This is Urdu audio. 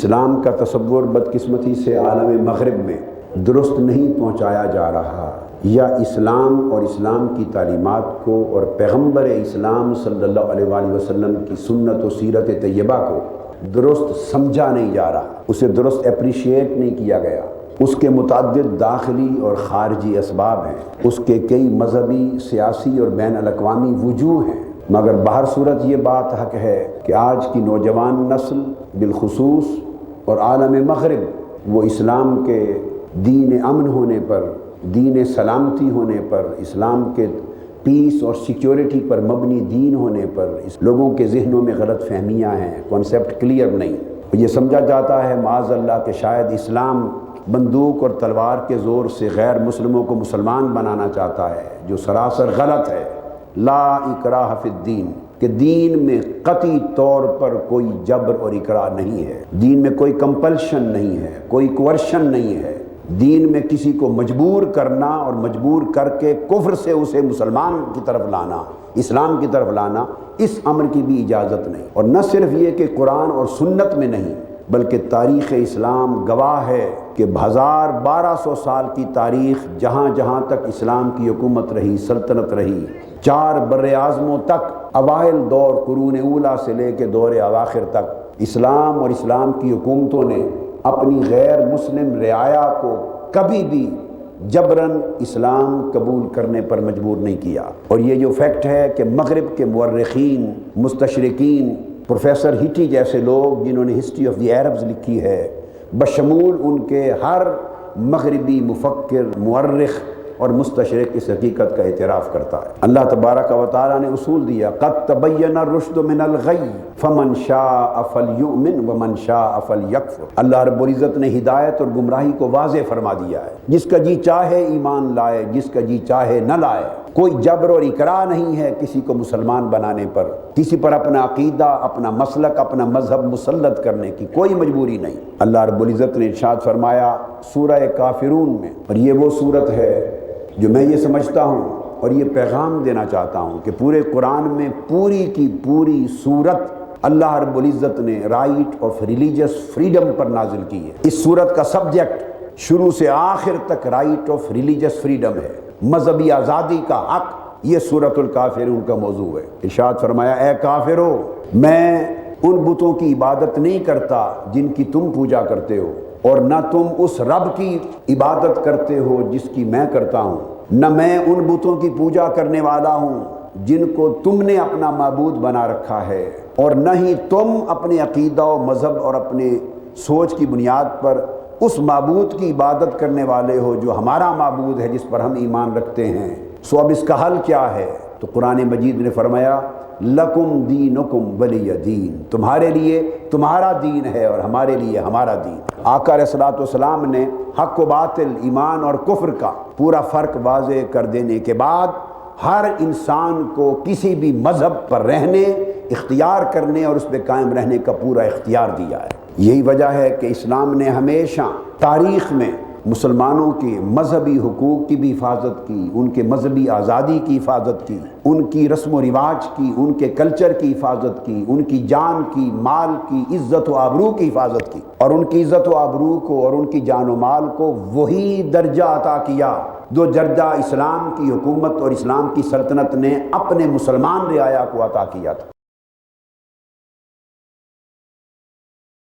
اسلام کا تصور بدقسمتی سے عالم مغرب میں درست نہیں پہنچایا جا رہا، یا اسلام اور اسلام کی تعلیمات کو اور پیغمبر اسلام صلی اللہ علیہ وآلہ وسلم کی سنت و سیرت طیبہ کو درست سمجھا نہیں جا رہا، اسے درست اپریشیٹ نہیں کیا گیا۔ اس کے متعدد داخلی اور خارجی اسباب ہیں، اس کے کئی مذہبی، سیاسی اور بین الاقوامی وجوہ ہیں، مگر بہر صورت یہ بات حق ہے کہ آج کی نوجوان نسل بالخصوص اور عالم مغرب وہ اسلام کے دین امن ہونے پر، دین سلامتی ہونے پر، اسلام کے پیس اور سیکیورٹی پر مبنی دین ہونے پر لوگوں کے ذہنوں میں غلط فہمیاں ہیں، کانسیپٹ کلیئر نہیں۔ یہ سمجھا جاتا ہے معاذ اللہ کہ شاید اسلام بندوق اور تلوار کے زور سے غیر مسلموں کو مسلمان بنانا چاہتا ہے، جو سراسر غلط ہے۔ لا اکراہ فی الدین، کہ دین میں قطعی طور پر کوئی جبر اور اکراہ نہیں ہے، دین میں کوئی کمپلشن نہیں ہے، کوئی کوورشن نہیں ہے۔ دین میں کسی کو مجبور کرنا اور مجبور کر کے کفر سے اسے مسلمان کی طرف لانا، اسلام کی طرف لانا، اس امر کی بھی اجازت نہیں۔ اور نہ صرف یہ کہ قرآن اور سنت میں نہیں، بلکہ تاریخ اسلام گواہ ہے کہ 1200 سال کی تاریخ، جہاں جہاں تک اسلام کی حکومت رہی، سلطنت رہی، 4 براعظموں تک، اوائل دور قرون اولیٰ سے لے کے دور اواخر تک، اسلام اور اسلام کی حکومتوں نے اپنی غیر مسلم رعایا کو کبھی بھی جبراً اسلام قبول کرنے پر مجبور نہیں کیا۔ اور یہ جو فیکٹ ہے کہ مغرب کے مورخین، مستشرقین، پروفیسر ہٹی جیسے لوگ جنہوں نے ہسٹری آف دی عربز لکھی ہے، بشمول ان کے ہر مغربی مفکر، مورخ اور مستشرق اس حقیقت کا اعتراف کرتا ہے۔ اللہ تبارک و تعالیٰ نے اصول دیا، قد تبین الرشد من الغی فمن شاء فلیؤمن ومن شاء فلیکفر۔ اللہ رب العزت نے ہدایت اور گمراہی کو واضح فرما دیا ہے، جس کا جی چاہے ایمان لائے، جس کا جی چاہے نہ لائے۔ کوئی جبر اور اکراہ نہیں ہے کسی کو مسلمان بنانے پر، کسی پر اپنا عقیدہ، اپنا مسلک، اپنا مذہب مسلط کرنے کی کوئی مجبوری نہیں۔ اللہ رب العزت نے ارشاد فرمایا سورہ کافرون میں، اور یہ وہ صورت ہے جو میں یہ سمجھتا ہوں اور یہ پیغام دینا چاہتا ہوں کہ پورے قرآن میں پوری کی پوری صورت اللہ رب العزت نے رائٹ آف ریلیجس فریڈم پر نازل کی ہے۔ اس صورت کا سبجیکٹ شروع سے آخر تک رائٹ آف ریلیجس فریڈم ہے، مذہبی آزادی کا حق۔ یہ سورۃ الکافرون کا موضوع ہے۔ ارشاد فرمایا اے کافرو، میں ان بتوں کی عبادت نہیں کرتا جن کی تم پوجا کرتے ہو، اور نہ تم اس رب کی عبادت کرتے ہو جس کی میں کرتا ہوں، نہ میں ان بتوں کی پوجا کرنے والا ہوں جن کو تم نے اپنا معبود بنا رکھا ہے، اور نہ ہی تم اپنے عقیدہ و مذہب اور اپنے سوچ کی بنیاد پر اس معبود کی عبادت کرنے والے ہو جو ہمارا معبود ہے، جس پر ہم ایمان رکھتے ہیں۔ سو اب اس کا حل کیا ہے؟ تو قرآن مجید نے فرمایا لکم دینکم ولی دین، تمہارے لیے تمہارا دین ہے اور ہمارے لیے ہمارا دین۔ آقا علیہ الصلوۃ والسلام نے حق و باطل، ایمان اور کفر کا پورا فرق واضح کر دینے کے بعد ہر انسان کو کسی بھی مذہب پر رہنے، اختیار کرنے اور اس پہ قائم رہنے کا پورا اختیار دیا ہے۔ یہی وجہ ہے کہ اسلام نے ہمیشہ تاریخ میں مسلمانوں کے مذہبی حقوق کی بھی حفاظت کی، ان کے مذہبی آزادی کی حفاظت کی، ان کی رسم و رواج کی، ان کے کلچر کی حفاظت کی، ان کی جان کی، مال کی، عزت و آبرو کی حفاظت کی، اور ان کی عزت و آبرو کو اور ان کی جان و مال کو وہی درجہ عطا کیا جو درجہ اسلام کی حکومت اور اسلام کی سلطنت نے اپنے مسلمان رعایا کو عطا کیا تھا۔